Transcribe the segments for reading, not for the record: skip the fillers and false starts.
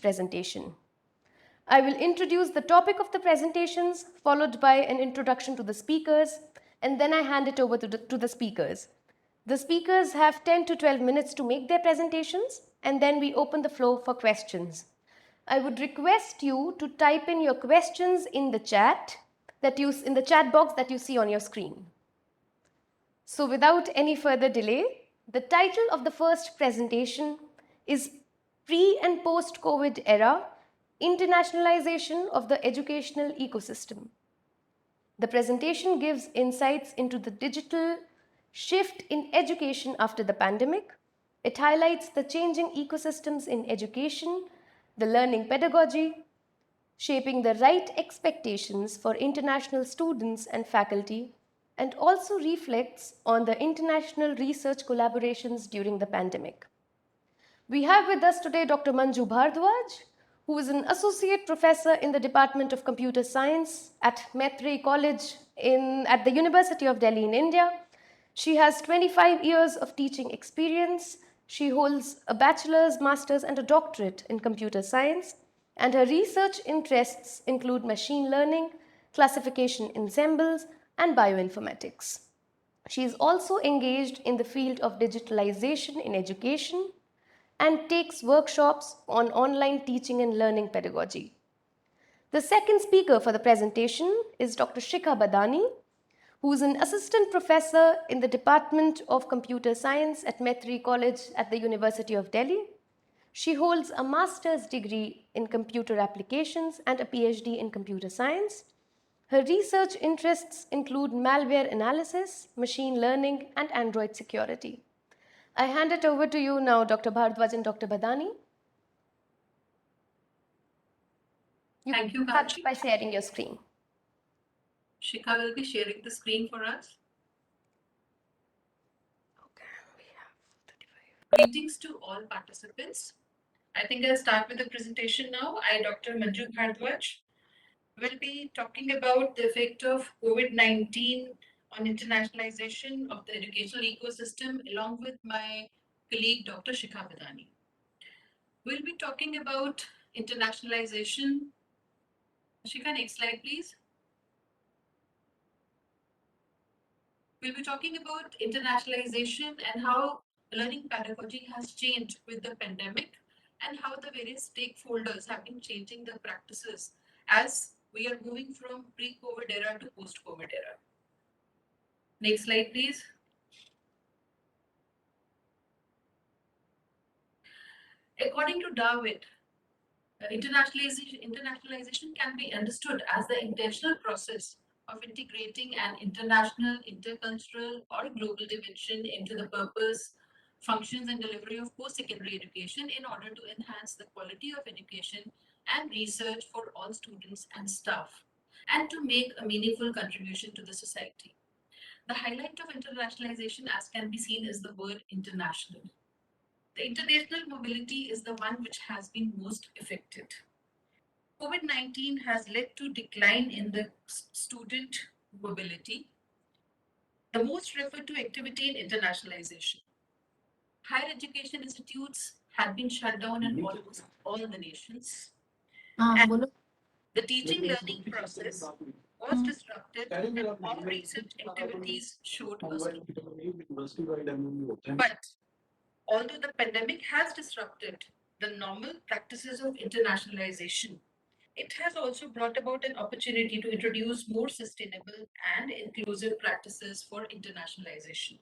presentation. I will introduce the topic of the presentations, followed by an introduction to the speakers, and then I hand it over to the speakers. The speakers have 10 to 12 minutes to make their presentations, and then we open the floor for questions. I would request you to type in your questions in the chat box that you see on your screen. So without any further delay, the title of the first presentation is Pre- and Post-COVID Era, Internationalization of the Educational Ecosystem. The presentation gives insights into the digital shift in education after the pandemic. It highlights the changing ecosystems in education, the learning pedagogy, shaping the right expectations for international students and faculty, and also reflects on the international research collaborations during the pandemic. We have with us today Dr. Manju Bhardwaj, who is an associate professor in the Department of Computer Science at Maitrey College at the University of Delhi in India. She has 25 years of teaching experience. She holds a bachelor's, master's, and a doctorate in computer science, and her research interests include machine learning, classification ensembles, and bioinformatics. She is also engaged in the field of digitalization in education and takes workshops on online teaching and learning pedagogy. The second speaker for the presentation is Dr. Shikha Badani, who is an assistant professor in the Department of Computer Science at Maitrey College at the University of Delhi. She holds a master's degree in computer applications and a PhD in computer science. Her research interests include malware analysis, machine learning, and Android security. I hand it over to you now, Dr. Bhardwaj and Dr. Badani. Thank you, Start Kanchi. by sharing your screen. Shikha will be sharing the screen for us. Okay, we have 35. Greetings to all participants. I think I'll start with the presentation now. I, Dr. Manju Bhardwaj, will be talking about the effect of COVID-19 on internationalization of the educational ecosystem, along with my colleague, Dr. Shikha Badani. We'll be talking about internationalization. Shikha, next slide, please. We'll be talking about internationalization and how learning pedagogy has changed with the pandemic and how the various stakeholders have been changing their practices as we are moving from pre-COVID era to post-COVID era. Next slide, please. According to Darwin, internationalization can be understood as the intentional process of integrating an international, intercultural, or global dimension into the purpose, functions, and delivery of post-secondary education in order to enhance the quality of education and research for all students and staff, and to make a meaningful contribution to the society. The highlight of internationalization, as can be seen, is the word international. The international mobility is the one which has been most affected. COVID-19 has led to decline in the student mobility, the most referred to activity in internationalization. Higher education institutes had been shut down in almost all the nations. And the teaching learning process was disrupted and all research activities showed a slowdown. But although the pandemic has disrupted the normal practices of internationalization, it has also brought about an opportunity to introduce more sustainable and inclusive practices for internationalization.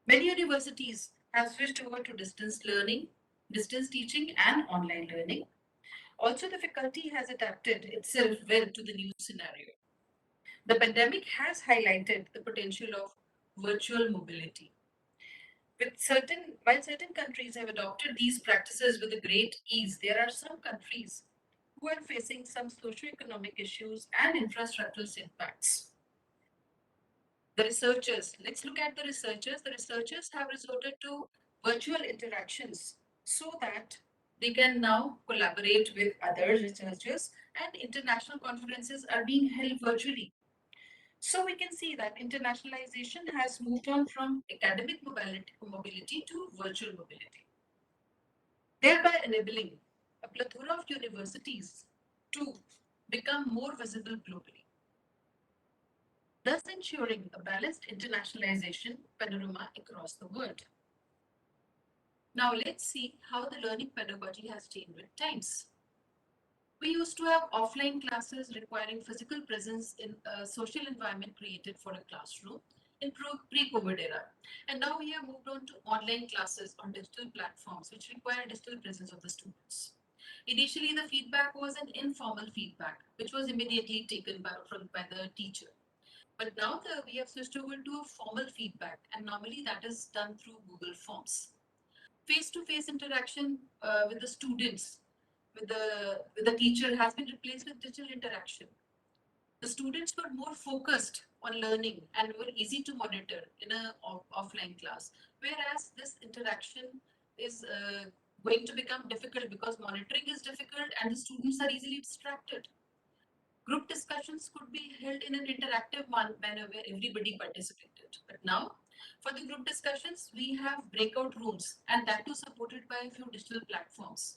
Many universities have switched over to distance learning, distance teaching, and online learning. Also, the faculty has adapted itself well to the new scenario. The pandemic has highlighted the potential of virtual mobility. While certain countries have adopted these practices with a great ease, there are some countries who are facing some socioeconomic issues and infrastructural impacts. The researchers, let's look at the researchers. The researchers have resorted to virtual interactions so that they can now collaborate with other researchers, and international conferences are being held virtually. So we can see that internationalization has moved on from academic mobility to virtual mobility, thereby enabling a plethora of universities to become more visible globally, thus ensuring a balanced internationalization panorama across the world. Now let's see how the learning pedagogy has changed with times. We used to have offline classes requiring physical presence in a social environment created for a classroom in pre-COVID era. And now we have moved on to online classes on digital platforms which require digital presence of the students. Initially, the feedback was an informal feedback, which was immediately taken by the teacher. But now we have switched over to a formal feedback, and normally that is done through Google Forms. Face-to-face interaction with the students, with the teacher, has been replaced with digital interaction. The students were more focused on learning and were easy to monitor in a offline class, whereas this interaction is going to become difficult because monitoring is difficult and the students are easily distracted. Group discussions could be held in an interactive manner where everybody participated. But now, for the group discussions, we have breakout rooms, and that too supported by a few digital platforms.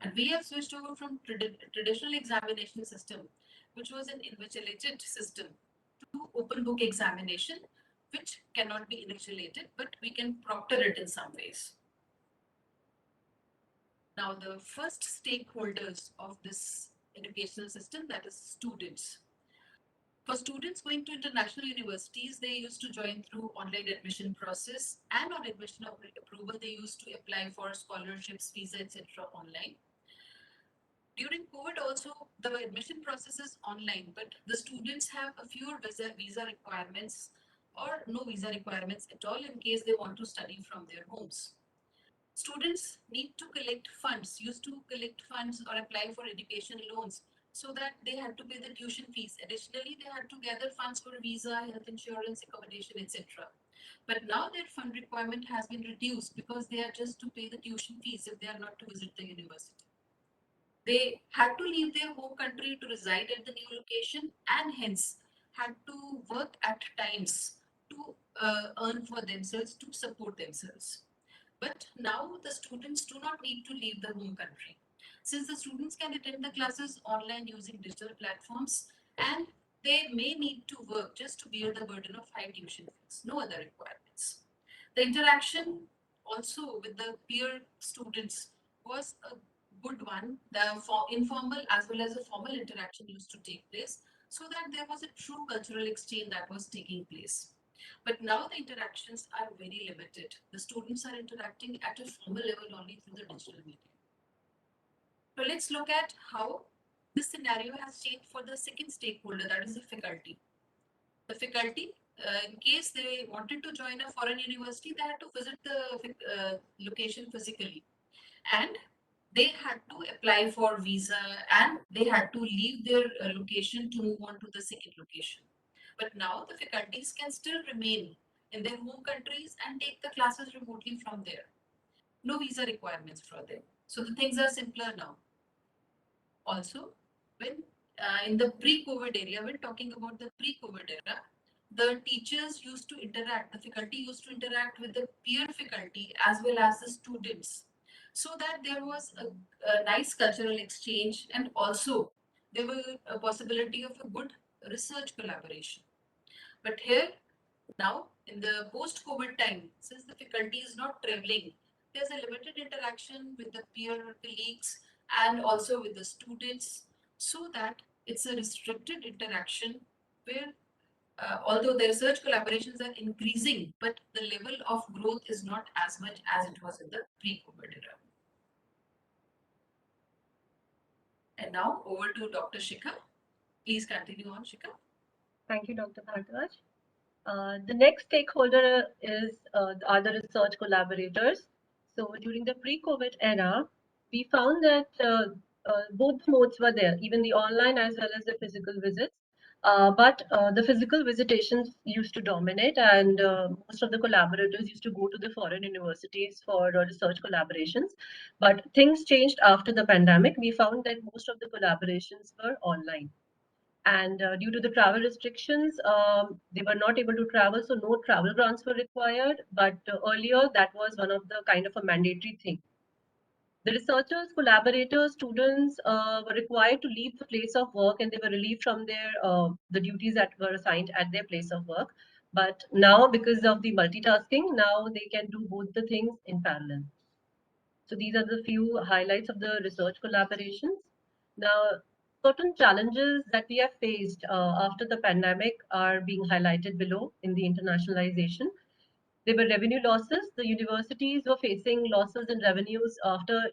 And we have switched over from traditional examination system, which was an invigilated system, to open book examination, which cannot be invigilated, but we can proctor it in some ways. Now, the first stakeholders of this educational system, that is students. For students going to international universities, they used to join through online admission process, and on admission approval, they used to apply for scholarships, visa, etc. online. During COVID, also the admission process is online, but the students have a fewer visa requirements or no visa requirements at all in case they want to study from their homes. Students need to collect funds, used to collect funds or apply for education loans so that they had to pay the tuition fees. Additionally, they had to gather funds for visa, health insurance, accommodation, etc. But now their fund requirement has been reduced because they are just to pay the tuition fees if they are not to visit the university. They had to leave their home country to reside at the new location and hence had to work at times to earn for themselves, to support themselves. But now the students do not need to leave the home country. Since the students can attend the classes online using digital platforms and they may need to work just to bear the burden of high tuition fees, no other requirements. The interaction also with the peer students was a good one. The informal as well as a formal interaction used to take place so that there was a true cultural exchange that was taking place. But now the interactions are very limited. The students are interacting at a formal level only through the digital media. So let's look at how this scenario has changed for the second stakeholder, that is the faculty. The faculty, in case they wanted to join a foreign university, they had to visit the location physically. And they had to apply for visa and they had to leave their location to move on to the second location. But now the faculties can still remain in their home countries and take the classes remotely from there. No visa requirements for them. So the things are simpler now. Also, when in the pre-COVID area, when talking about the pre-COVID era, the teachers used to interact, the faculty used to interact with the peer faculty as well as the students, so that there was a nice cultural exchange and also there was a possibility of a good research collaboration. But here now, in the post-COVID time, since the faculty is not traveling, there's a limited interaction with the peer colleagues and also with the students, so that it's a restricted interaction where, although the research collaborations are increasing, but the level of growth is not as much as it was in the pre-COVID era. And now over to Dr. Shikha. Please continue on, Shikha. Thank you, Dr. Bhargava. The next stakeholder are the research collaborators. So during the pre-COVID era, we found that both modes were there, even the online as well as the physical visits. But the physical visitations used to dominate, and most of the collaborators used to go to the foreign universities for research collaborations. But things changed after the pandemic. We found that most of the collaborations were online, and due to the travel restrictions, they were not able to travel, so no travel grants were required. But earlier that was one of the kind of a mandatory thing. The researchers, collaborators, students were required to leave the place of work, and they were relieved from their the duties that were assigned at their place of work. But now, because of the multitasking, now they can do both the things in parallel. So these are the few highlights of the research collaborations. Now, certain challenges that we have faced after the pandemic are being highlighted below in the internationalization. There were revenue losses. The universities were facing losses in revenues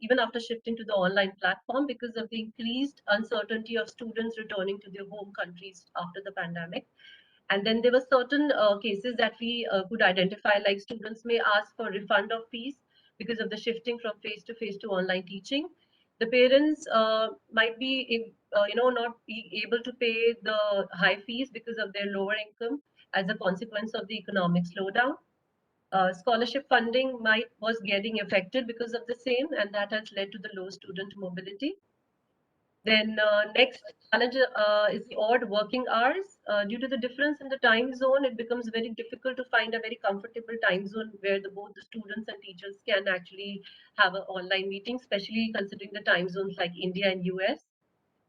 even after shifting to the online platform because of the increased uncertainty of students returning to their home countries after the pandemic. And then there were certain cases that we could identify, like students may ask for refund of fees because of the shifting from face to online teaching. The parents might be, not be able to pay the high fees because of their lower income as a consequence of the economic slowdown. Scholarship funding might was getting affected because of the same, and that has led to the low student mobility. Then next challenge is the odd working hours. Due to the difference in the time zone, it becomes very difficult to find a very comfortable time zone where both the students and teachers can actually have an online meeting, especially considering the time zones like India and US.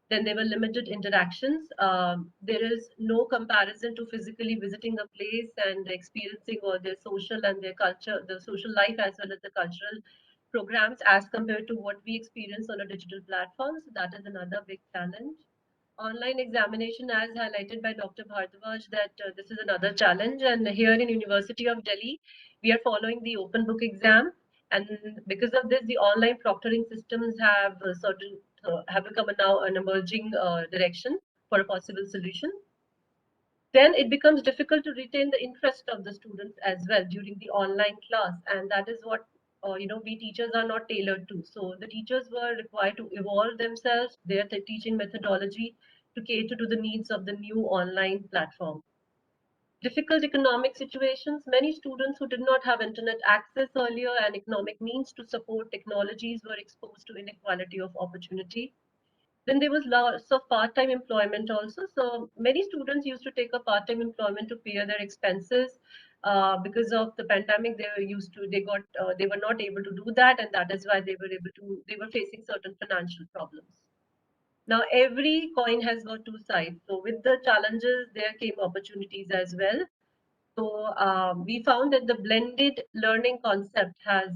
Then there were limited interactions. There is no comparison to physically visiting a place and experiencing all their social and their culture, the social life as well as the cultural programs as compared to what we experience on a digital platform. So that is another big challenge. Online examination, as highlighted by Dr. Bhardwaj, that this is another challenge. And here in University of Delhi, we are following the open book exam. And because of this, the online proctoring systems have become now an emerging direction for a possible solution. Then it becomes difficult to retain the interest of the students as well during the online class, and that is what we teachers are not tailored to. So the teachers were required to evolve themselves, their teaching methodology to cater to the needs of the new online platform. Difficult economic situations. Many students who did not have internet access earlier and economic means to support technologies were exposed to inequality of opportunity. Then there was lots of part-time employment also. So many students used to take a part-time employment to pay their expenses. Because of the pandemic, they were not able to do that, and that is why they were facing certain financial problems. Now every coin has got two sides. So with the challenges, there came opportunities as well. So we found that the blended learning concept has,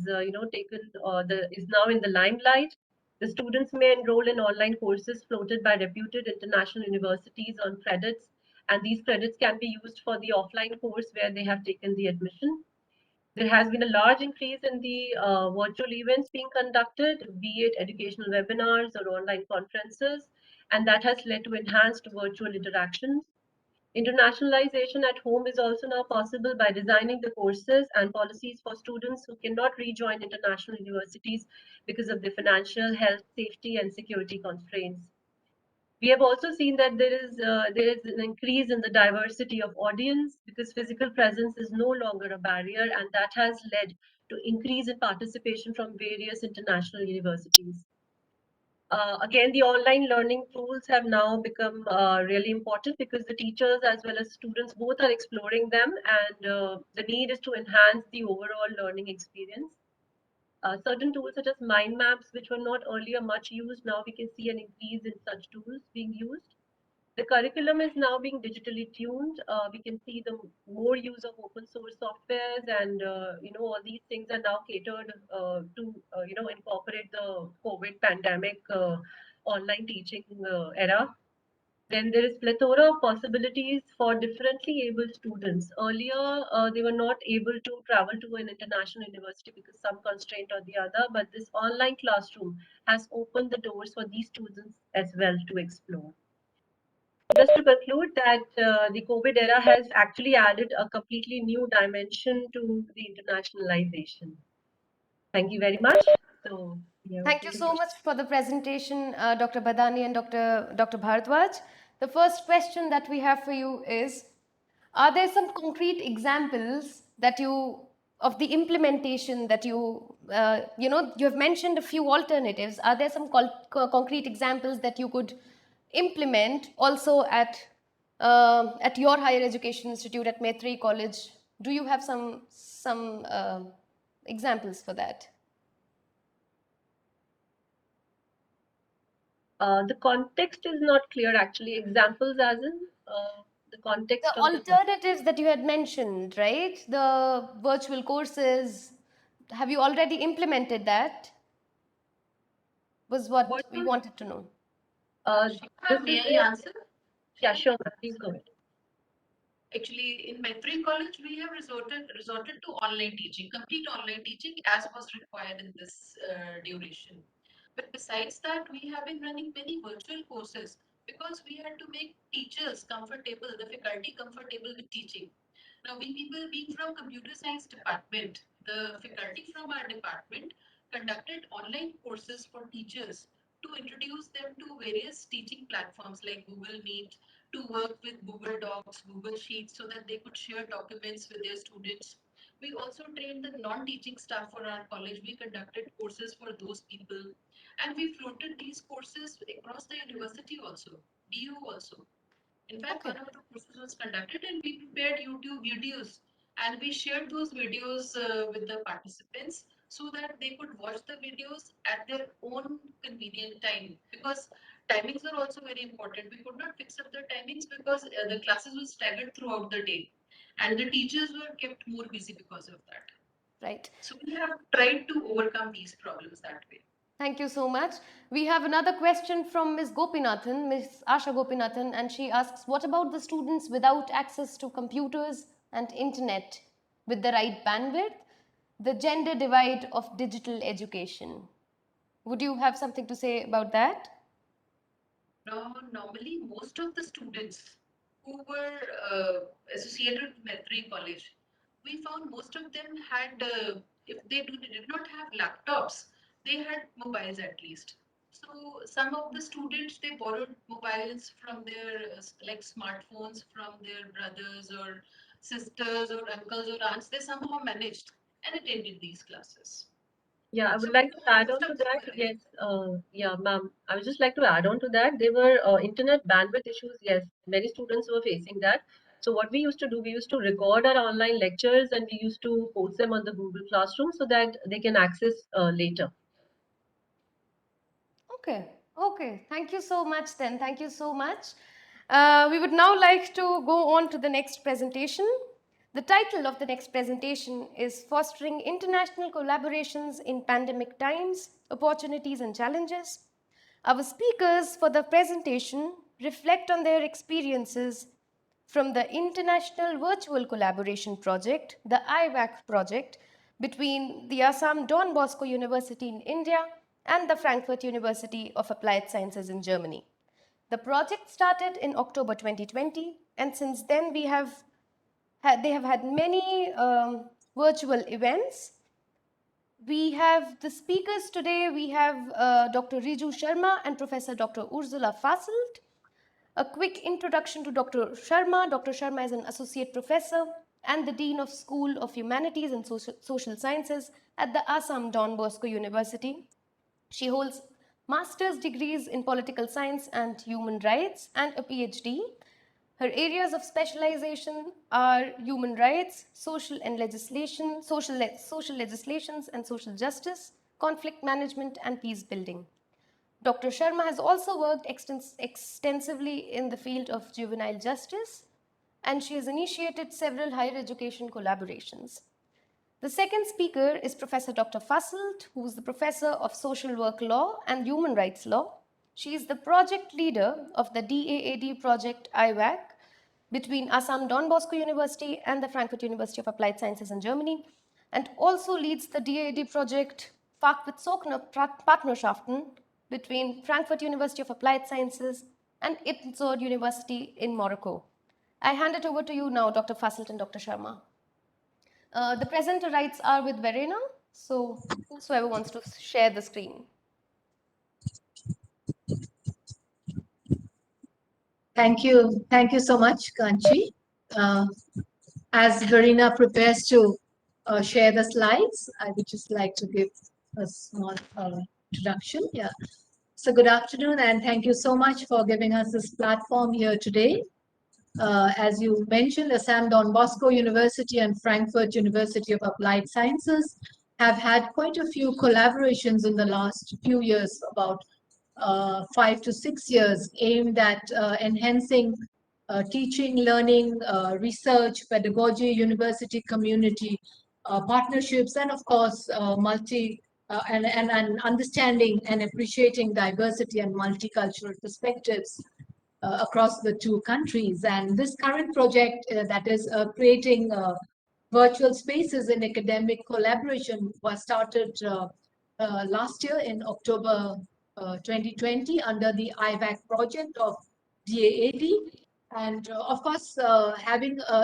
taken the is now in the limelight. The students may enroll in online courses floated by reputed international universities on credits, and these credits can be used for the offline course where they have taken the admission. There has been a large increase in the virtual events being conducted, be it educational webinars or online conferences, and that has led to enhanced virtual interactions. Internationalization at home is also now possible by designing the courses and policies for students who cannot rejoin international universities because of the financial, health, safety, and security constraints. We have also seen that there is an increase in the diversity of audience because physical presence is no longer a barrier, and that has led to increase in participation from various international universities. Again, the online learning tools have now become really important because the teachers as well as students both are exploring them, and the need is to enhance the overall learning experience. Certain tools such as mind maps, which were not earlier much used, now we can see an increase in such tools being used. The curriculum is now being digitally tuned. We can see the more use of open source softwares, and all these things are now catered to incorporate the COVID pandemic online teaching era. Then there is plethora of possibilities for differently abled students. Earlier, they were not able to travel to an international university because some constraint or the other, but this online classroom has opened the doors for these students as well to explore. Just to conclude that the COVID era has actually added a completely new dimension to the internationalization. Thank you very much. So, yeah, Thank you open to so much questions. for the presentation, Dr. Badani and Dr. Bharadwaj. The first question that we have for you is, are there some concrete examples that you of the implementation that you have mentioned a few alternatives. Are there some concrete examples that you could implement also at your higher education institute at Maitrey College? Do you have some examples for that? The context is not clear actually. Examples as in the The context of the alternatives that you had mentioned, right? The virtual courses, have you already implemented that? Was what what we was wanted to know. this May is I the answer? yeah sure ma'am, please go ahead. Actually, in Metri College, we have resorted to online teaching, complete online teaching as was required in this duration. But besides that, we have been running many virtual courses because we had to make teachers comfortable, the faculty comfortable with teaching. Now, we people being from computer science department, the faculty from our department conducted online courses for teachers to introduce them to various teaching platforms like Google Meet, to work with Google Docs, Google Sheets, so that they could share documents with their students. We also trained the non-teaching staff for our college. We conducted courses for those people, and we floated these courses across the university also, BU also. In fact, Okay. one of the courses was conducted and we prepared YouTube videos and we shared those videos with the participants so that they could watch the videos at their own convenient time, because timings were also very important. We could not fix up the timings because the classes were staggered throughout the day and the teachers were kept more busy because of that. Right. So we have tried to overcome these problems that way. Thank you so much. We have another question from Ms. Gopinathan, Ms. Asha Gopinathan, and she asks, what about the students without access to computers and internet with the right bandwidth? The gender divide of digital education. Would you have something to say about that? Now, normally, most of the students who were associated with Metri College, we found most of them had, if they did not have laptops, they had mobiles at least. So some of the students, they borrowed mobiles from their like smartphones from their brothers or sisters or uncles or aunts. They somehow managed and attended these classes. Yeah, I would So like to add most on to of them that. were there. Yes, yeah, ma'am. I would just like to add on to that. There were internet bandwidth issues. Yes, many students were facing that. So what we used to do, we used to record our online lectures and we used to post them on the Google Classroom so that they can access later. Okay, okay. Thank you so much then. Thank you so much. We would now like to go on to the next presentation. The title of the next presentation is Fostering International Collaborations in Pandemic Times, Opportunities and Challenges. Our speakers for the presentation reflect on their experiences from the International Virtual Collaboration Project, the IVAC project, between the Assam Don Bosco University in India and the Frankfurt University of Applied Sciences in Germany. The project started in October 2020, and since then they have had many virtual events. We have the speakers today. We have Dr. Riju Sharma and Professor Dr. Ursula Fasselt. A quick introduction to Dr. Sharma. Dr. Sharma is an associate professor and the Dean of School of Humanities and Social Sciences at the Assam Don Bosco University. She holds master's degrees in political science and human rights and a PhD. Her areas of specialization are human rights, social and legislation, social legislations and social justice, conflict management, and peace building. Dr. Sharma has also worked extensively in the field of juvenile justice, and she has initiated several higher education collaborations. The second speaker is Professor Dr. Fasselt, who is the professor of social work law and human rights law. She is the project leader of the DAAD project IWAC between Assam Don Bosco University and the Frankfurt University of Applied Sciences in Germany, and also leads the DAAD project Fachbezogene Partnerschaften between Frankfurt University of Applied Sciences and Ibn Saud University in Morocco. I hand it over to you now, Dr. Fasselt and Dr. Sharma. The presenter rights are with Verena, so whosoever wants to share the screen. Thank you. Thank you so much, Kanchi. Uh, as Verena prepares to share the slides, I would just like to give a small introduction. Yeah. So good afternoon, and thank you so much for giving us this platform here today. As you mentioned, Assam Don Bosco University and Frankfurt University of Applied Sciences have had quite a few collaborations in the last few years about 5 to 6 years aimed at enhancing teaching, learning, research, pedagogy, university community partnerships, and of course, and understanding and appreciating diversity and multicultural perspectives across the two countries. And this current project that is creating virtual spaces in academic collaboration was started last year in October 2020 under the IVAC project of DAAD. And of course,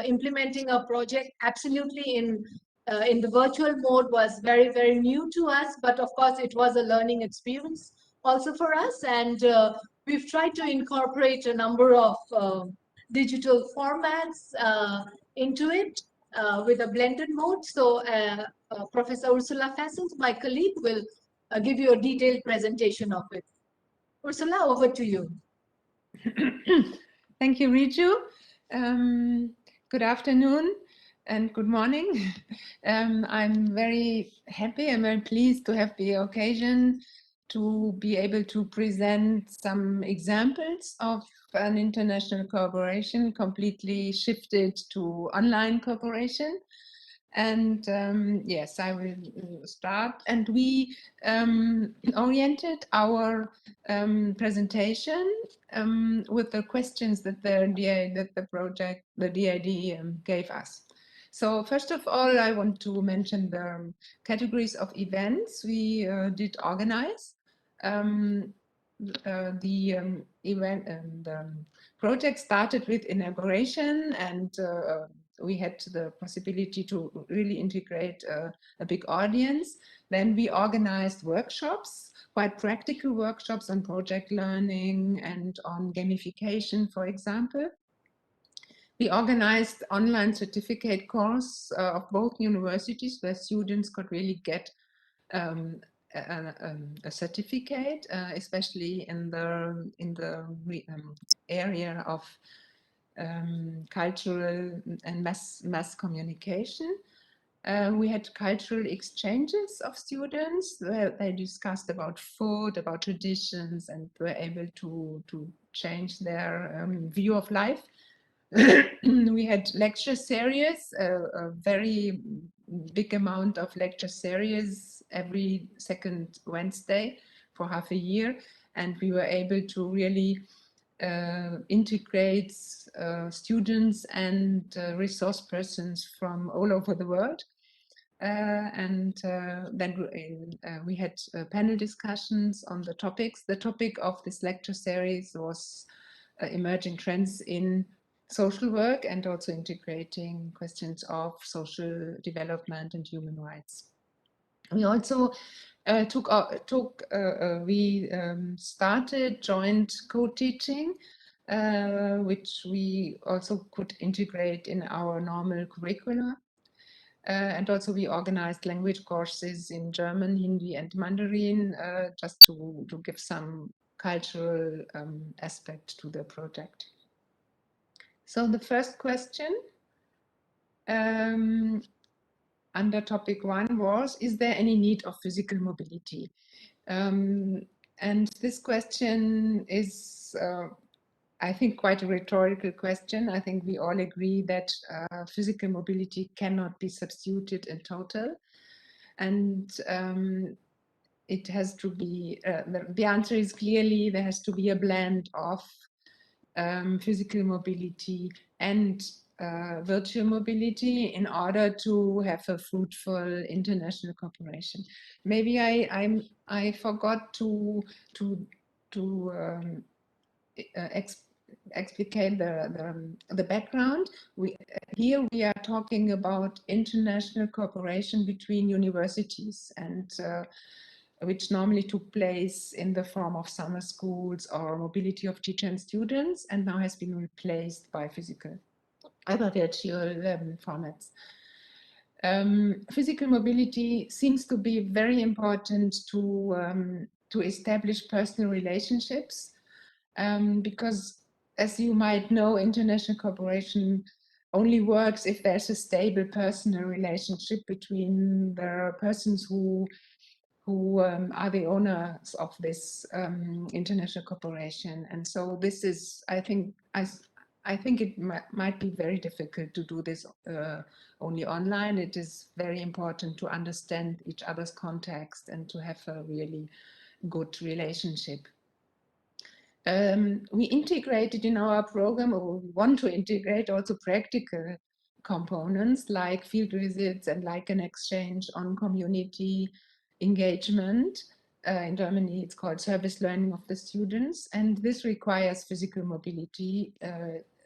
implementing a project absolutely in the virtual mode was very, very new to us. But of course, it was a learning experience also for us. And we've tried to incorporate a number of digital formats into it with a blended mode. So Professor Ursula Fassens, my colleague, will give you a detailed presentation of it. Ursula, over to you. Thank you, Riju. Good afternoon and good morning. I'm very happy and very pleased to have the occasion to be able to present some examples of an international cooperation completely shifted to online cooperation. And yes, I will start. And we oriented our presentation with the questions that the DID gave us. So first of all, I want to mention the categories of events we did organize. The event and project started with inauguration, and we had the possibility to really integrate a big audience. Then we organized workshops, quite practical workshops on project learning and on gamification, for example. We organized online certificate course of both universities where students could really get a certificate, especially in the area of cultural and mass communication. We had cultural exchanges of students where they discussed about food, about traditions, and were able to change their view of life. We had lecture series, a very big amount of lecture series every second Wednesday for half a year. And we were able to really integrate students and resource persons from all over the world. Then we had panel discussions on the topics. The topic of this lecture series was emerging trends in social work and also integrating questions of social development and human rights. We also started joint co-teaching, which we also could integrate in our normal curricula. And also we organized language courses in German, Hindi, and Mandarin, just to give some cultural aspect to the project. So the first question under topic 1 was, is there any need of physical mobility? And this question is, I think, quite a rhetorical question. I think we all agree that physical mobility cannot be substituted in total. And it has to be, the answer is clearly there has to be a blend of physical mobility and virtual mobility in order to have a fruitful international cooperation. Maybe I forgot to explicate the background. Here we are talking about international cooperation between universities, and which normally took place in the form of summer schools or mobility of teacher and students, and now has been replaced by other virtual formats. Physical mobility seems to be very important to establish personal relationships, because, as you might know, international cooperation only works if there's a stable personal relationship between the persons who who are the owners of this international corporation. And so this is, I think it might be very difficult to do this only online. It is very important to understand each other's context and to have a really good relationship. We integrated in our program, or we want to integrate also practical components like field visits and like an exchange on community engagement. In Germany, it's called service learning of the students, and this requires physical mobility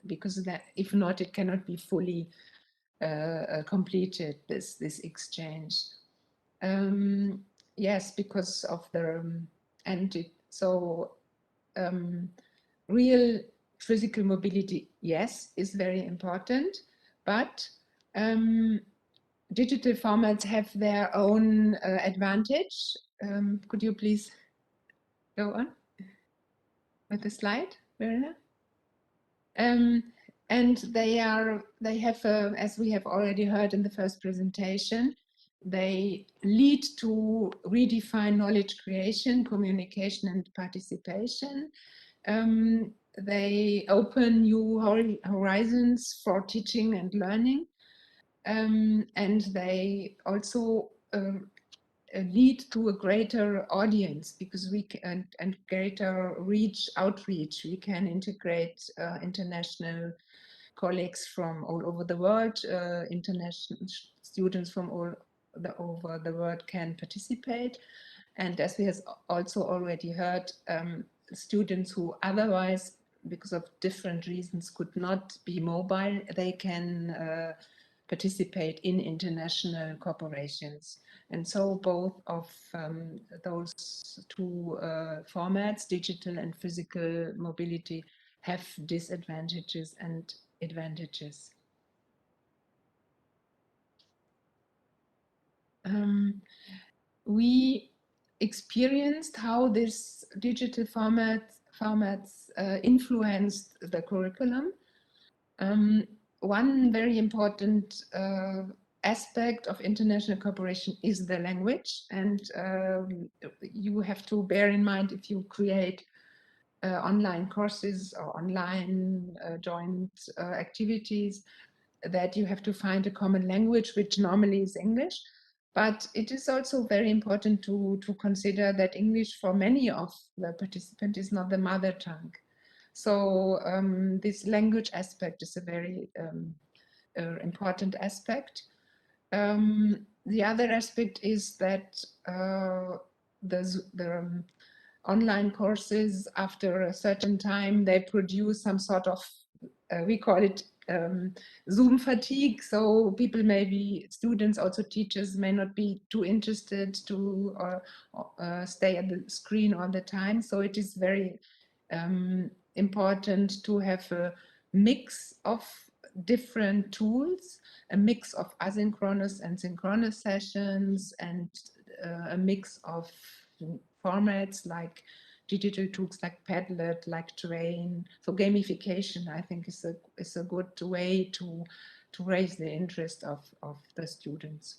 because that, if not, it cannot be fully completed, this exchange. Yes, because of the real physical mobility, yes, is very important, but digital formats have their own advantage. Could you please go on with the slide, Verena? And they have, as we have already heard in the first presentation, they lead to redefine knowledge creation, communication, and participation. They open new horizons for teaching and learning, and they also lead to a greater audience because we can, and greater outreach. We can integrate international colleagues from all over the world. International students from all over the world can participate. And as we have also already heard, students who otherwise, because of different reasons, could not be mobile, they can participate in international corporations. And so both of those two formats, digital and physical mobility, have disadvantages and advantages. We experienced how this digital formats influenced the curriculum. One very important aspect of international cooperation is the language, and you have to bear in mind if you create online courses or online joint activities that you have to find a common language, which normally is English. But it is also very important to consider that English for many of the participants is not the mother tongue. So this language aspect is a very important aspect. The other aspect is that the online courses, after a certain time, they produce some sort of, we call it Zoom fatigue. So people students, also teachers, may not be too interested to stay at the screen all the time. So it is very important to have a mix of different tools, a mix of asynchronous and synchronous sessions, and a mix of formats like digital tools like Padlet, like Train. So gamification, I think, is a good way to raise the interest of the students.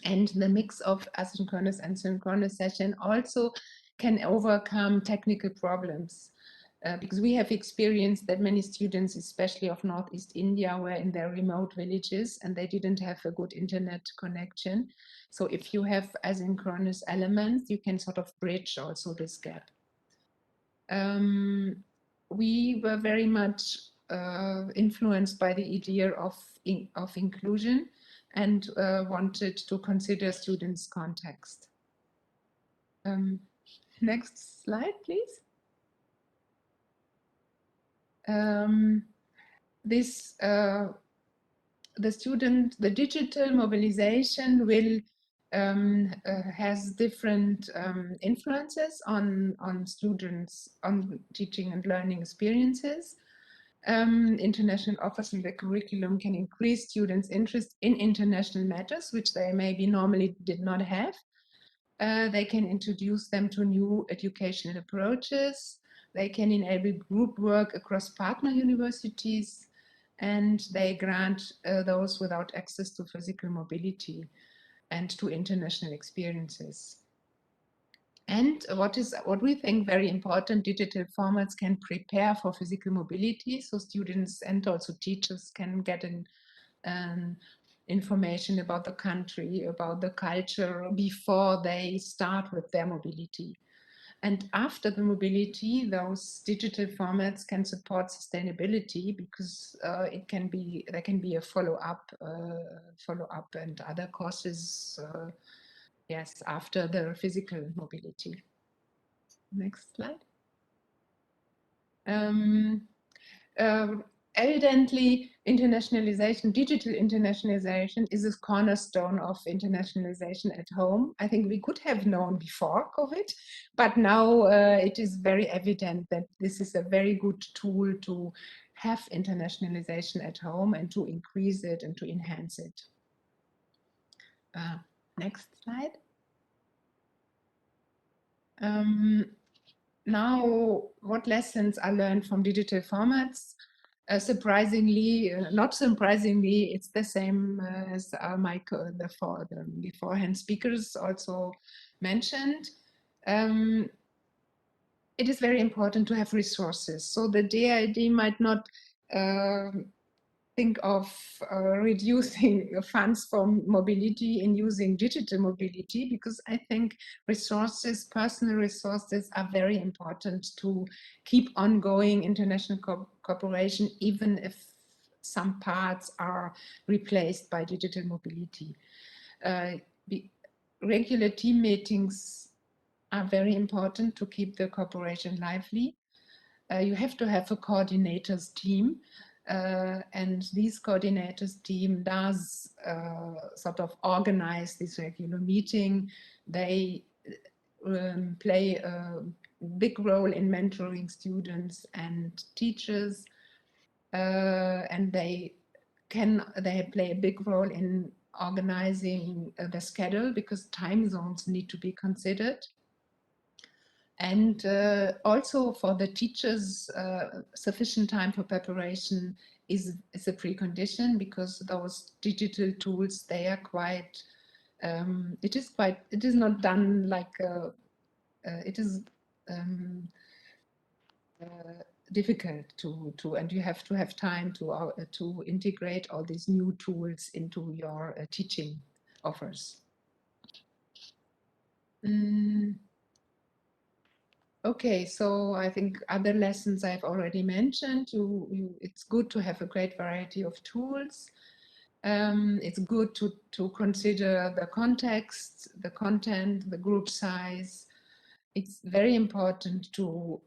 And the mix of asynchronous and synchronous session also can overcome technical problems. Because we have experienced that many students, especially of Northeast India, were in their remote villages and they didn't have a good internet connection. So if you have asynchronous elements, you can sort of bridge also this gap. We were very much influenced by the idea of inclusion and wanted to consider students' context. Next slide, please. The digital mobilization will has different influences on students, on teaching and learning experiences. International offers in the curriculum can increase students' interest in international matters, which they maybe normally did not have. They can introduce them to new educational approaches. They can enable group work across partner universities, and they grant those without access to physical mobility and to international experiences. And what we think very important, digital formats can prepare for physical mobility, so students and also teachers can get information about the country, about the culture before they start with their mobility. And after the mobility, those digital formats can support sustainability because there can be a follow up and other courses. Yes, after the physical mobility. Next slide. Um, uh, Evidently, internationalization, digital internationalization is a cornerstone of internationalization at home. I think we could have known before COVID, but now it is very evident that this is a very good tool to have internationalization at home and to increase it and to enhance it. Next slide. Now, what lessons are learned from digital formats? Surprisingly, not surprisingly, it's the same as the beforehand speakers also mentioned. It is very important to have resources. So the DID might not think of reducing funds for mobility and using digital mobility, because I think resources, personal resources, are very important to keep ongoing international cooperation, even if some parts are replaced by digital mobility. Regular team meetings are very important to keep the cooperation lively. You have to have a coordinators team, and these coordinators team does sort of organize this regular meeting. They play a big role in mentoring students and teachers, and they play a big role in organizing the schedule, because time zones need to be considered. And also for the teachers, sufficient time for preparation is a precondition, because those digital tools, they are quite, it is not done like, it is difficult and you have to have time to integrate all these new tools into your teaching offers. Okay, so I think other lessons I've already mentioned. It's good to have a great variety of tools. It's good to consider the context, the content, the group size. It's very important to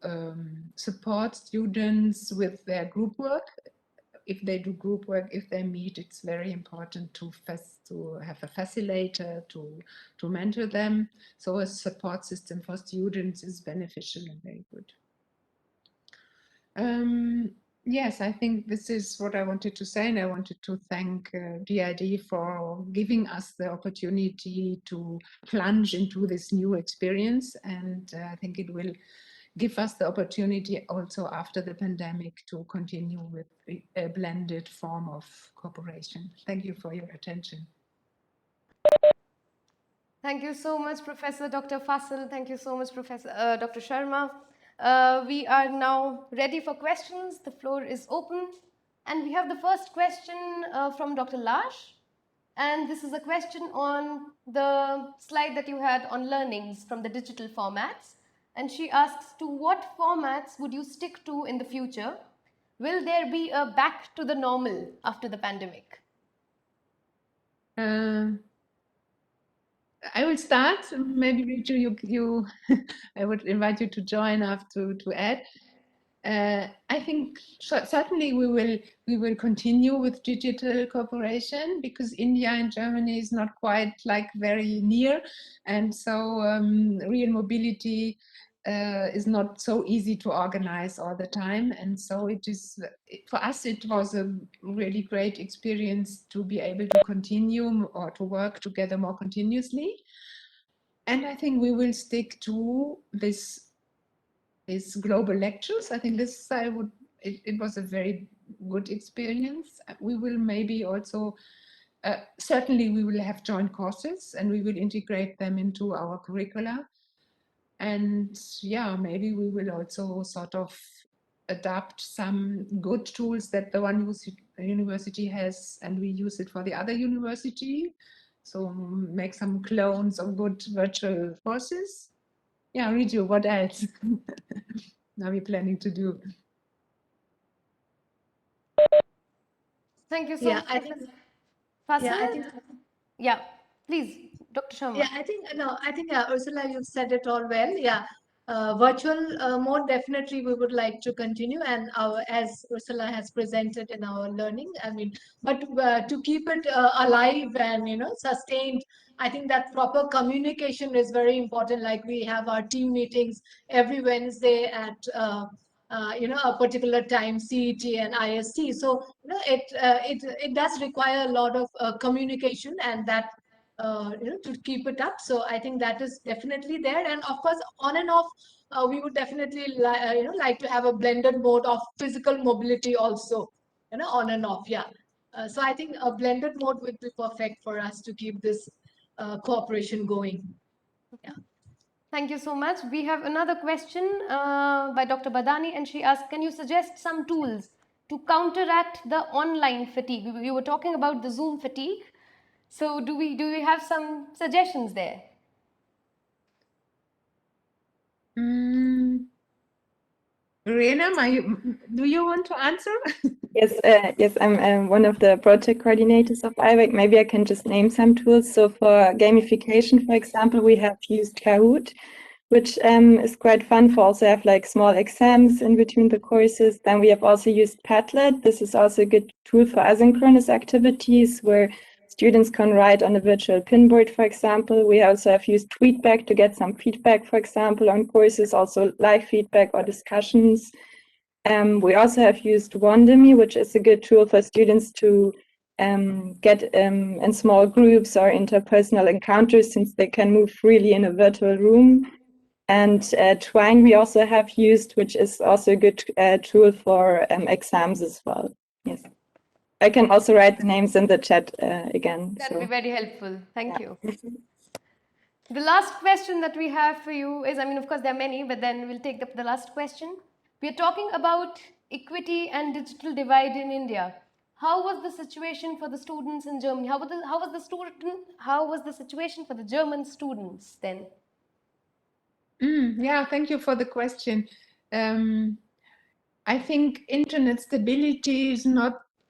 support students with their group work. If they do group work, if they meet, it's very important to have a facilitator to mentor them. So a support system for students is beneficial and very good. Yes, I think this is what I wanted to say, and I wanted to thank DID for giving us the opportunity to plunge into this new experience, and I think it will give us the opportunity also after the pandemic to continue with a blended form of cooperation. Thank you for your attention. Thank you so much, Professor Dr. Fassel. Thank you so much, Professor Dr. Sharma. We are now ready for questions. The floor is open. And we have the first question from Dr. Lash. And this is a question on the slide that you had on learnings from the digital formats. And she asks, to what formats would you stick to in the future? Will there be a back to the normal after the pandemic? I will start. Maybe Rachel, you I would invite you to join up to add. I think certainly we will continue with digital cooperation, because India and Germany is not quite like very near, and so real mobility is not so easy to organize all the time. And so for us, it was a really great experience to be able to continue or to work together more continuously. And I think we will stick to this global lectures. I think it was a very good experience. We will maybe also, certainly we will have joint courses, and we will integrate them into our curricula. And yeah, maybe we will also sort of adapt some good tools that the one university has, and we use it for the other university. So make some clones of good virtual courses. Yeah, Riju, what else are we planning to do? Thank you so Yeah, much, I think, Professor yeah, I Fasil. think Yeah, please, Dr. Sharma. Yeah, I think no, I think Ursula, you've said it all well. Yeah, virtual mode definitely we would like to continue, and our as Ursula has presented in our learning. I mean, but to keep it alive and sustained, I think that proper communication is very important. Like we have our team meetings every Wednesday at a particular time, CET and IST. So it does require a lot of communication, and that to keep it up. So I think that is definitely there. And of course, on and off, we would definitely like to have a blended mode of physical mobility also, on and off. Yeah. So I think a blended mode would be perfect for us to keep this cooperation going. Yeah. Thank you so much. We have another question by Dr. Badani, and she asked, can you suggest some tools to counteract the online fatigue? We were talking about the Zoom fatigue. So do we have some suggestions there? Verena, do you want to answer? Yes, I'm one of the project coordinators of IWEC. Maybe I can just name some tools. So for gamification, for example, we have used Kahoot, which is quite fun for also have like small exams in between the courses. Then we have also used Padlet. This is also a good tool for asynchronous activities where students can write on a virtual pinboard, for example. We also have used Tweetback to get some feedback, for example, on courses, also live feedback or discussions. We also have used Wonderme, which is a good tool for students to get in small groups or interpersonal encounters, since they can move freely in a virtual room. And Twine we also have used, which is also a good tool for exams as well. Yes. I can also write the names in the chat again. That would be So, very helpful. Thank yeah. you. The last question that we have for you is, I mean, of course, there are many, but then we'll take up the last question. We are talking about equity and digital divide in India. How was the situation for the students in Germany? How was the situation for the German students then? Yeah, thank you for the question. I think internet stability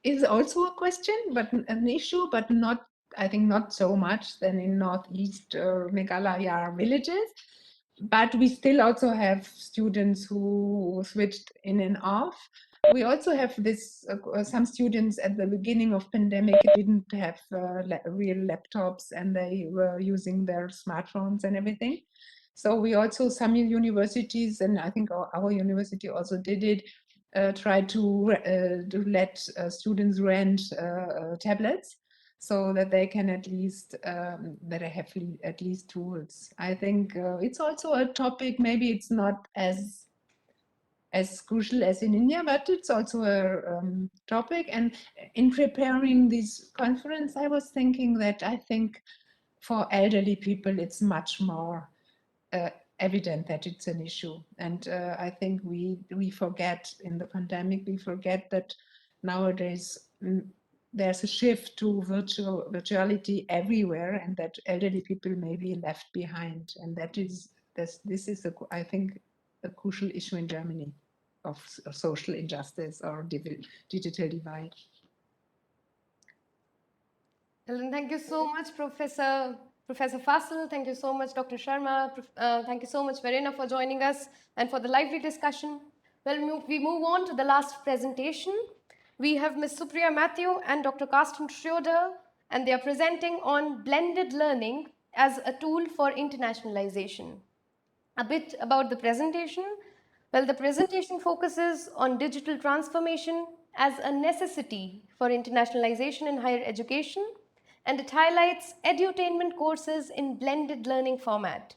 is also a question, but an issue, but not, I think not so much than in Northeast Meghalaya villages. But we still also have students who switched in and off. We also have this some students at the beginning of pandemic didn't have real laptops, and they were using their smartphones and everything. So we also, some universities, and I think our university also did it, try to let students rent tablets so that they can at least that they have at least tools. I think it's also a topic. Maybe it's not as crucial as in India, but it's also a topic. And in preparing this conference, I was thinking that I think for elderly people, it's much more evident that it's an issue. And I think we forget in the pandemic, we forget that nowadays there's a shift to virtuality everywhere, and that elderly people may be left behind. And this is I think a crucial issue in Germany of social injustice or digital divide. Ellen, thank you so much, Professor Fasil. Thank you so much, Dr. Sharma. Thank you so much, Verena, for joining us and for the lively discussion. Well, we move on to the last presentation. We have Ms. Supriya Matthew and Dr. Carsten Schroeder, and they are presenting on blended learning as a tool for internationalization. A bit about the presentation. Well, the presentation focuses on digital transformation as a necessity for internationalization in higher education, and it highlights edutainment courses in blended learning format.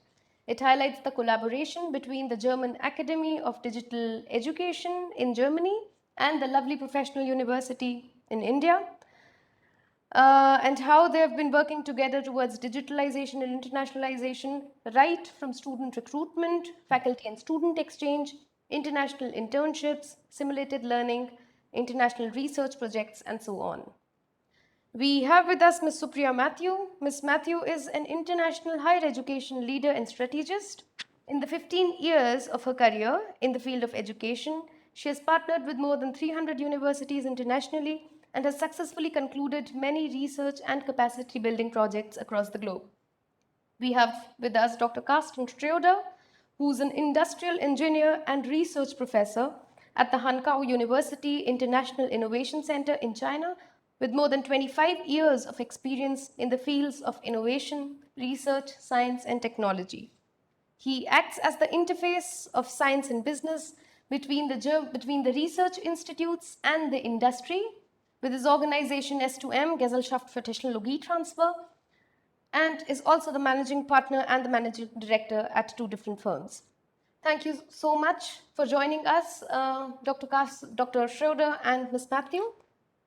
It highlights the collaboration between the German Academy of Digital Education in Germany and the lovely professional university in India. and how they have been working together towards digitalization and internationalization, right from student recruitment, faculty and student exchange, international internships, simulated learning, international research projects, and so on. We have with us Ms. Supriya Matthew. Ms. Matthew is an international higher education leader and strategist. In the 15 years of her career in the field of education, she has partnered with more than 300 universities internationally and has successfully concluded many research and capacity building projects across the globe. We have with us Dr. Carson, who's an industrial engineer and research professor at the Hankow University International Innovation Center in China, with more than 25 years of experience in the fields of innovation, research, science, and technology. He acts as the interface of science and business between the research institutes and the industry, with his organization S2M, Gesellschaft für Technologietransfer, and is also the managing partner and the managing director at 2 different firms. Thank you so much for joining us, Dr. Schroeder and Ms. Matthew.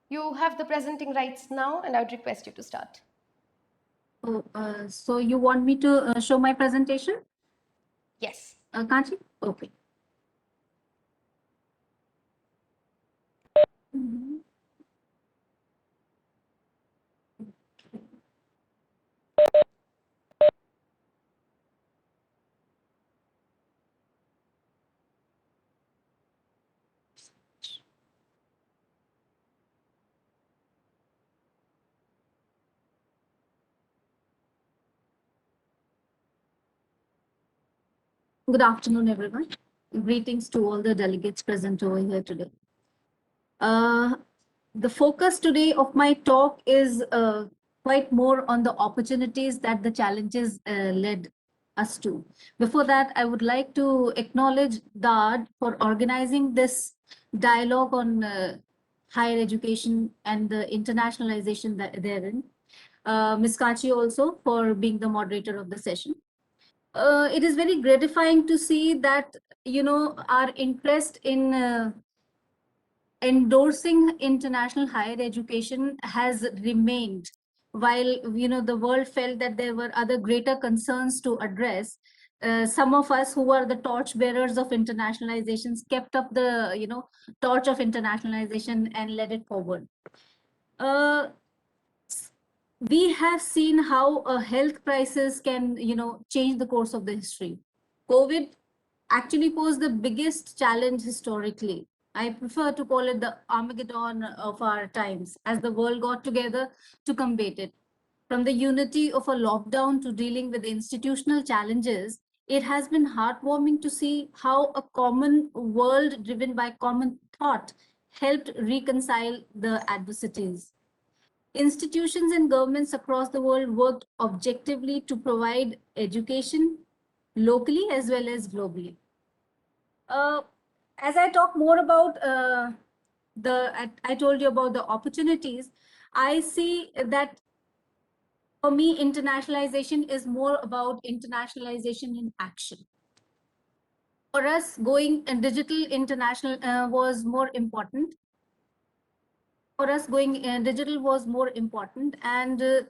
You have the presenting rights now, and I would request you to start. Oh, so you want me to show my presentation? Yes. Can't you? Okay. Good afternoon, everyone. Greetings to all the delegates present over here today. The focus today of my talk is quite more on the opportunities that the challenges led us to. Before that, I would like to acknowledge DARD for organizing this dialogue on higher education and the internationalization therein. Ms. Kachi also for being the moderator of the session. It is very gratifying to see that, our interest in endorsing international higher education has remained while, the world felt that there were other greater concerns to address. Some of us who are the torch bearers of internationalizations kept up the, torch of internationalization and led it forward. We have seen how a health crisis can, change the course of the history. COVID actually posed the biggest challenge historically. I prefer to call it the Armageddon of our times, as the world got together to combat it. From the unity of a lockdown to dealing with institutional challenges, it has been heartwarming to see how a common world driven by common thought helped reconcile the adversities. Institutions and governments across the world worked objectively to provide education locally as well as globally. As I talk more about I told you about the opportunities, I see that for me, internationalization is more about internationalization in action. For us, going digital international was more important. For us, going digital was more important, and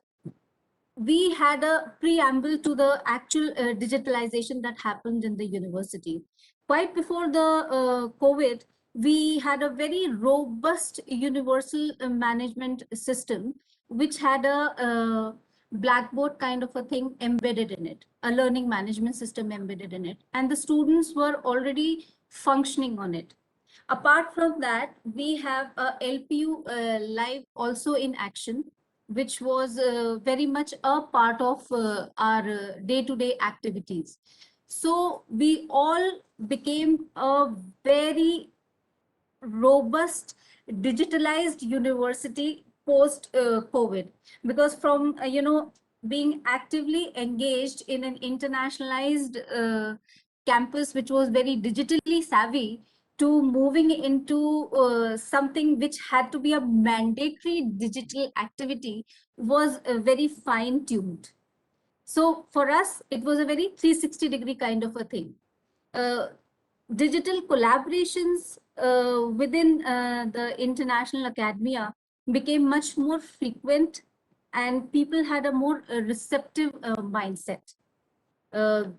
we had a preamble to the actual digitalization that happened in the university. Quite before the COVID, we had a very robust universal management system, which had a blackboard kind of a thing embedded in it, a learning management system embedded in it, and the students were already functioning on it. Apart from that, we have a LPU live also in action, which was very much a part of our day-to-day activities. So we all became a very robust digitalized university post COVID, because from being actively engaged in an internationalized campus which was very digitally savvy to moving into something which had to be a mandatory digital activity was very fine tuned. So for us, it was a very 360-degree kind of a thing. Digital collaborations within the international academia became much more frequent, and people had a more receptive mindset. The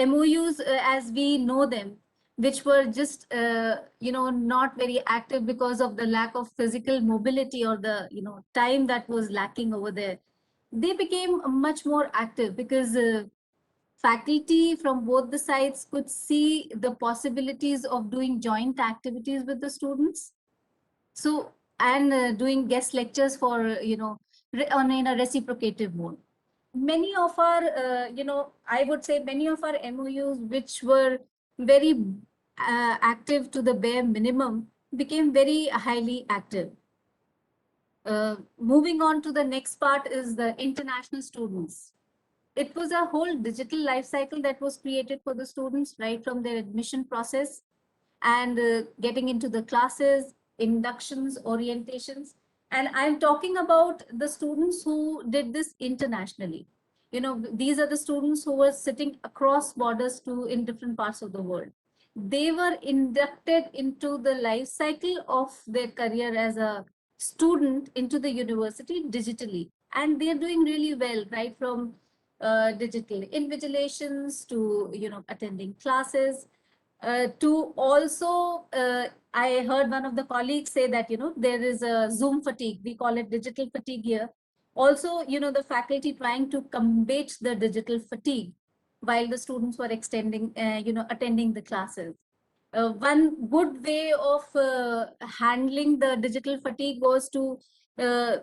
MOUs, as we know them, which were just not very active because of the lack of physical mobility or the time that was lacking over there, they became much more active because faculty from both the sides could see the possibilities of doing joint activities with the students. So, and doing guest lectures for on in a reciprocative mode. Many of our I would say many of our MOUs, which were very active to the bare minimum, became very highly active. Moving on to the next part is the international students. It was a whole digital life cycle that was created for the students, right from their admission process and getting into the classes, inductions, orientations. And I'm talking about the students who did this internationally. These are the students who were sitting across borders to in different parts of the world. They were inducted into the life cycle of their career as a student into the university digitally. And they're doing really well, right from digital invigilations to attending classes, to also I heard one of the colleagues say that there is a Zoom fatigue, we call it digital fatigue here. Also, the faculty trying to combat the digital fatigue while the students were extending attending the classes. One good way of handling the digital fatigue was to uh,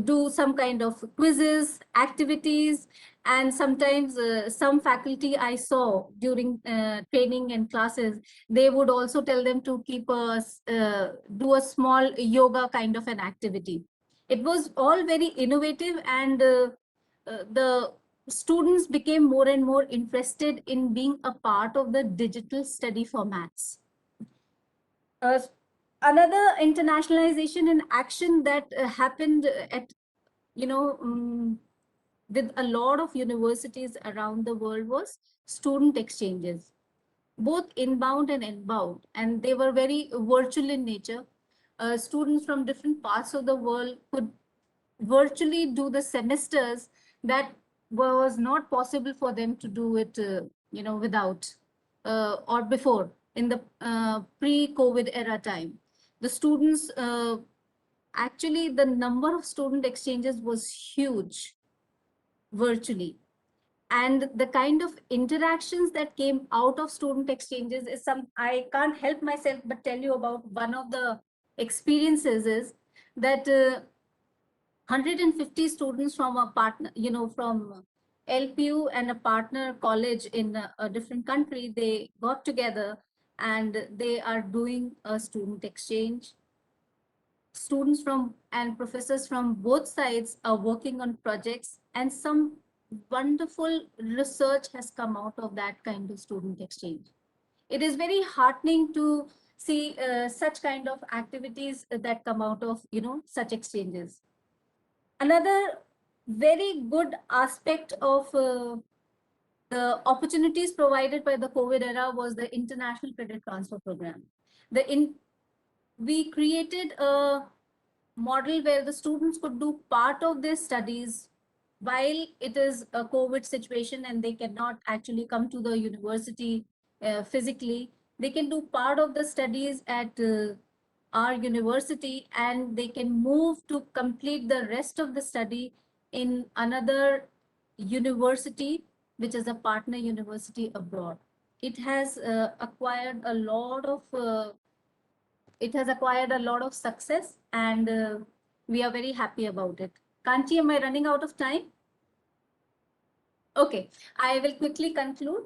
do some kind of quizzes, activities, and sometimes some faculty I saw during training and classes, they would also tell them to keep do a small yoga kind of an activity. It was all very innovative, and the students became more and more interested in being a part of the digital study formats. Uh, Another internationalization in action that happened at with a lot of universities around the world was student exchanges, both inbound and inbound, and they were very virtual in nature. Students from different parts of the world could virtually do the semesters that was not possible for them to do it without or before, in the pre-COVID era time. The students actually, the number of student exchanges was huge virtually, and the kind of interactions that came out of student exchanges is some I can't help myself but tell you about. One of the experiences is that 150 students from a partner, from LPU and a partner college in a different country, they got together and they are doing a student exchange. Students from and professors from both sides are working on projects, and some wonderful research has come out of that kind of student exchange. It is very heartening to see such kind of activities that come out of such exchanges. Another very good aspect of the opportunities provided by the COVID era was the international credit transfer program. We created a model where the students could do part of their studies while it is a COVID situation and they cannot actually come to the university physically. They can do part of the studies at our university, and they can move to complete the rest of the study in another university, which is a partner university abroad. It has acquired a lot of success, and we are very happy about it. Kanchi, am I running out of time? Okay, I will quickly conclude.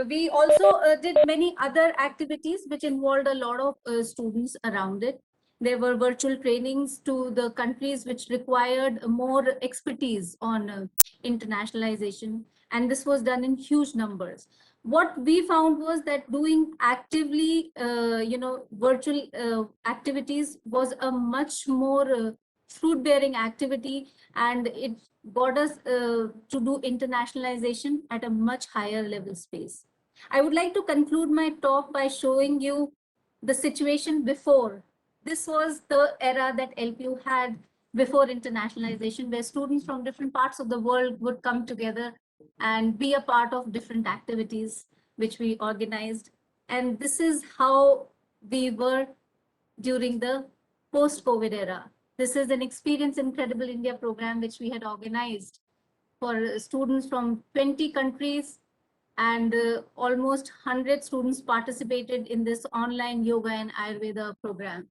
We also did many other activities which involved a lot of students around it. There were virtual trainings to the countries which required more expertise on internationalization, and this was done in huge numbers. What we found was that doing actively, virtual activities was a much more fruit-bearing activity, and it got us to do internationalization at a much higher level space. I would like to conclude my talk by showing you the situation before this was the era that LPU had before internationalization, where students from different parts of the world would come together and be a part of different activities which we organized. And this is how we were during the post-COVID era. This is an Experience Incredible India program which we had organized for students from 20 countries, and almost 100 students participated in this online yoga and Ayurveda program.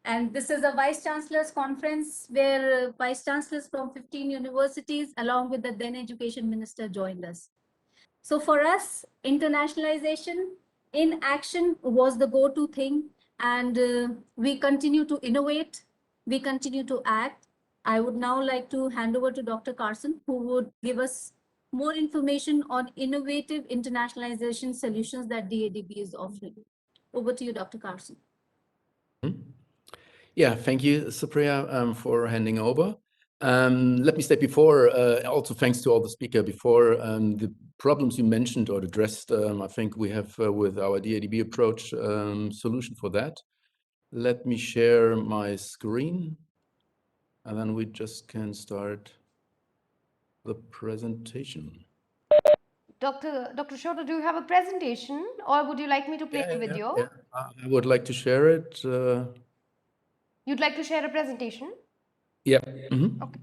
And this is a Vice Chancellor's conference where Vice Chancellors from 15 universities along with the then Education Minister joined us. So for us, internationalization in action was the go-to thing, and we continue to innovate, we continue to act. I would now like to hand over to Dr. Carson, who would give us more information on innovative internationalization solutions that DADB is offering. Over to you, Dr. Carson. Yeah, thank you, Supriya, for handing over. Let me state before, also thanks to all the speakers before, the problems you mentioned or addressed, I think we have with our DADB approach solution for that. Let me share my screen, and then we just can start the presentation. Dr. Schroeder, do you have a presentation, or would you like me to play a video? Yeah. I would like to share it. You'd like to share a presentation? Yeah. Mm-hmm. Okay.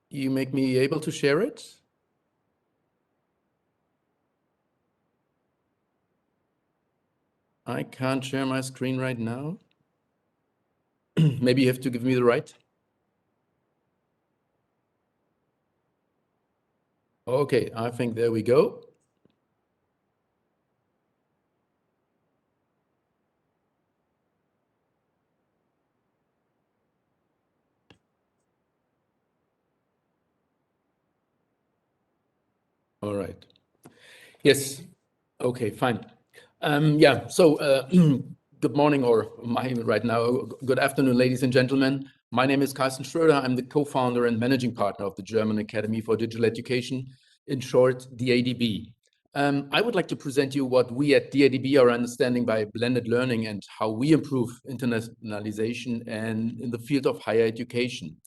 You make me able to share it? I can't share my screen right now. Maybe you have to give me the right. Okay, I think there we go. All right. Yes. Okay, fine. Yeah, so good morning, or right now, good afternoon, ladies and gentlemen. My name is Carson Schroeder. I'm the co-founder and managing partner of the German Academy for Digital Education, in short, DADB. I would like to present you what we at DADB are understanding by blended learning and how we improve internationalization and in the field of higher education.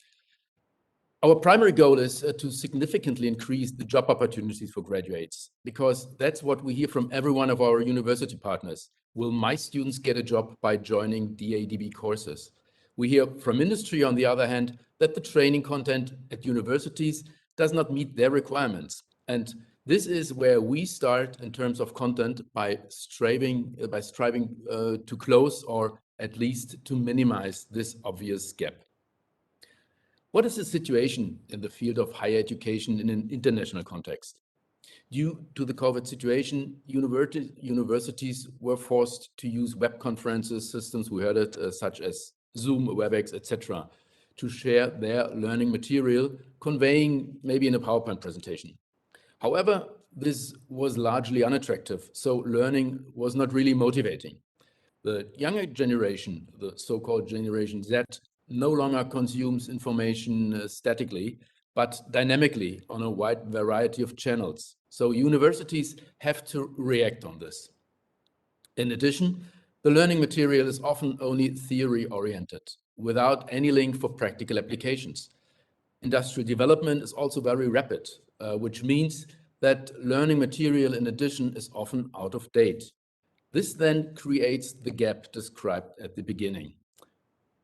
Our primary goal is to significantly increase the job opportunities for graduates, because that's what we hear from every one of our university partners. Will my students get a job by joining DADB courses? We hear from industry, on the other hand, that the training content at universities does not meet their requirements. And this is where we start in terms of content by striving to close or at least to minimize this obvious gap. What is the situation in the field of higher education in an international context? Due to the COVID situation, universities were forced to use web conferences systems, we heard it, such as Zoom, WebEx, etc., to share their learning material, conveying maybe in a PowerPoint presentation. However, this was largely unattractive, so learning was not really motivating. The younger generation, the so-called Generation Z, no longer consumes information statically, but dynamically on a wide variety of channels. So universities have to react on this. In addition, the learning material is often only theory-oriented, without any link for practical applications. Industrial development is also very rapid, which means that learning material in addition is often out of date. This then creates the gap described at the beginning.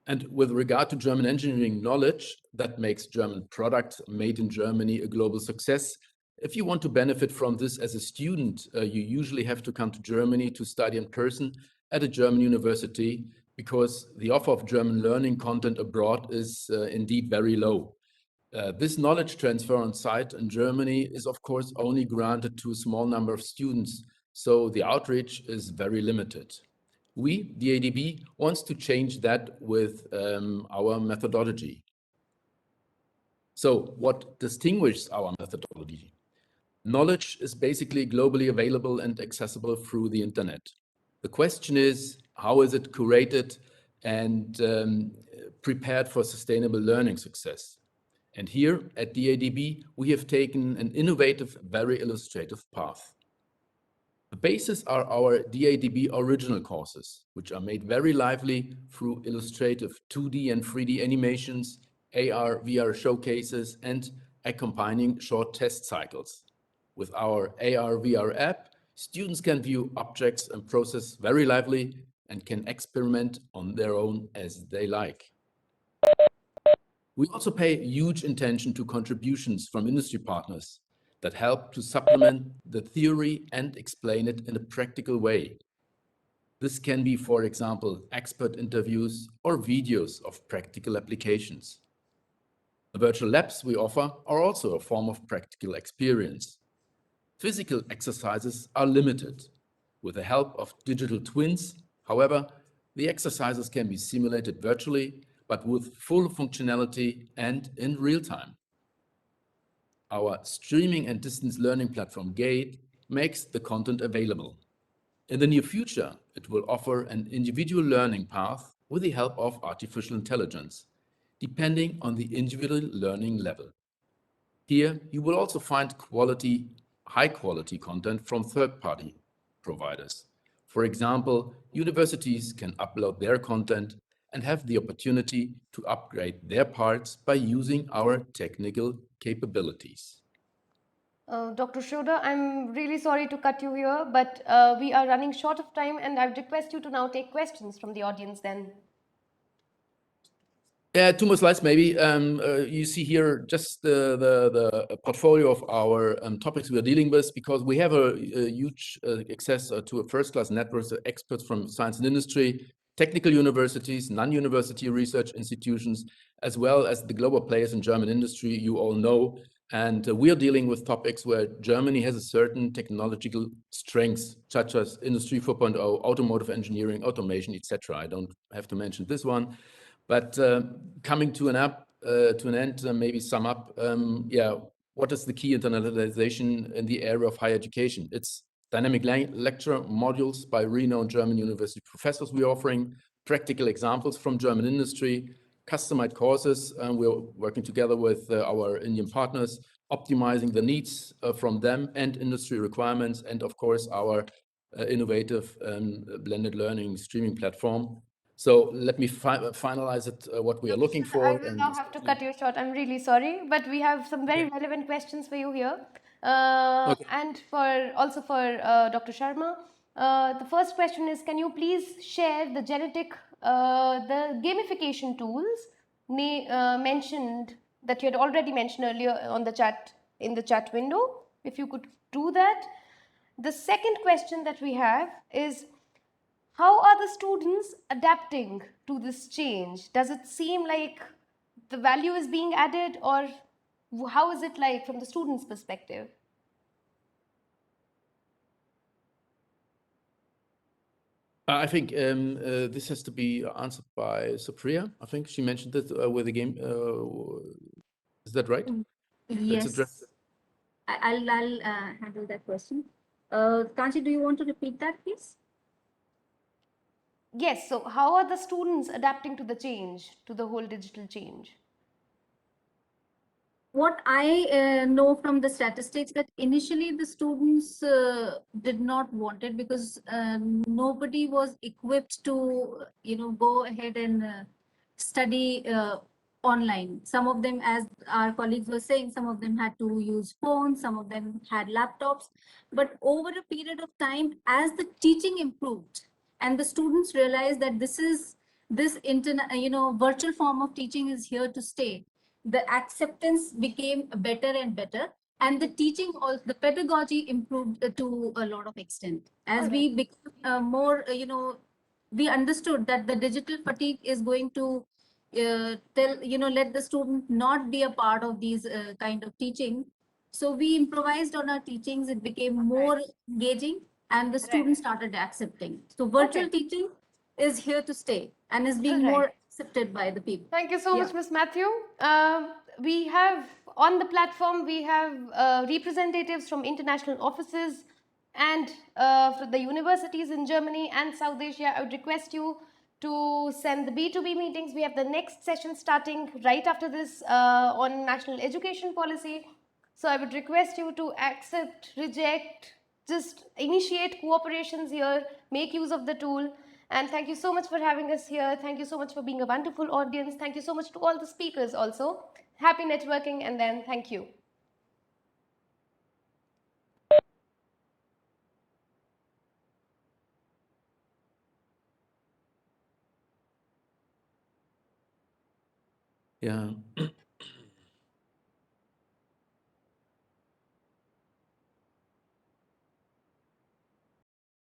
And with regard to German engineering knowledge, that makes German product made in Germany a global success. If you want to benefit from this as a student, you usually have to come to Germany to study in person at a German university, because the offer of German learning content abroad is indeed very low. This knowledge transfer on site in Germany is, of course, only granted to a small number of students, so the outreach is very limited. We, the DADB, wants to change that with our methodology. So what distinguishes our methodology? Knowledge is basically globally available and accessible through the internet. The question is, how is it curated and prepared for sustainable learning success? And here at DADB, we have taken an innovative, very illustrative path. The basis are our DADB original courses, which are made very lively through illustrative 2D and 3D animations, AR, VR showcases, and accompanying short test cycles. With our AR, VR app, students can view objects and process very lively and can experiment on their own as they like. We also pay huge attention to contributions from industry partners that help to supplement the theory and explain it in a practical way. This can be, for example, expert interviews or videos of practical applications. The virtual labs we offer are also a form of practical experience. Physical exercises are limited. With the help of digital twins, however, the exercises can be simulated virtually, but with full functionality and in real time. Our streaming and distance learning platform GATE makes the content available. In the near future, it will offer an individual learning path with the help of artificial intelligence, depending on the individual learning level. Here, you will also find high quality content from third-party providers. For example, universities can upload their content and have the opportunity to upgrade their parts by using our technical capabilities. Dr. Schroeder, I'm really sorry to cut you here, but we are running short of time, and I would request you to now take questions from the audience then. Yeah, two more slides maybe. You see here just the portfolio of our topics we are dealing with, because we have a huge access to a first-class network of experts from science and industry, technical universities, non-university research institutions, as well as the global players in German industry you all know. And we are dealing with topics where Germany has a certain technological strengths, such as Industry 4.0, automotive engineering, automation, etc. I don't have to mention this one. But coming to an end, maybe sum up, yeah, what is the key internationalization in the area of higher education? It's dynamic lecture modules by renowned German university professors we're offering, practical examples from German industry, customized courses. We're working together with our Indian partners, optimizing the needs from them and industry requirements, and of course, our innovative blended learning streaming platform. So let me finalize it, what we are looking for. I will now have to cut you short. I'm really sorry, but we have some very relevant questions for you here. And also for Dr. Sharma. The first question is, can you please share the the gamification tools mentioned that you had already mentioned earlier on the chat, in the chat window, if you could do that. The second question that we have is, how are the students adapting to this change? Does it seem like the value is being added, or how is it like from the students' perspective? I think this has to be answered by Supriya. I think she mentioned that with the game. Is that right? Yes, I'll handle that question. Kanchi, do you want to repeat that, please? Yes, so how are the students adapting to the change, to the whole digital change? What I know from the statistics, that initially the students did not want it, because nobody was equipped to go ahead and study online. Some of them, as our colleagues were saying, some of them had to use phones, some of them had laptops. But over a period of time, as the teaching improved and the students realized that this virtual form of teaching is here to stay, the acceptance became better and better, and the teaching, or the pedagogy, improved to a lot of extent. As we become more, we understood that the digital fatigue is going to let the student not be a part of these kind of teaching. So we improvised on our teachings. It became more engaging, and the students started accepting. So virtual teaching is here to stay and is being more accepted by the people. Thank you so much, Ms. Matthew. We have on the platform, we have representatives from international offices and for the universities in Germany and South Asia. I would request you to send the B2B meetings. We have the next session starting right after this on national education policy. So I would request you to accept, reject, just initiate cooperations here, make use of the tool. And thank you so much for having us here. Thank you so much for being a wonderful audience. Thank you so much to all the speakers also. Happy networking, and then thank you. Yeah.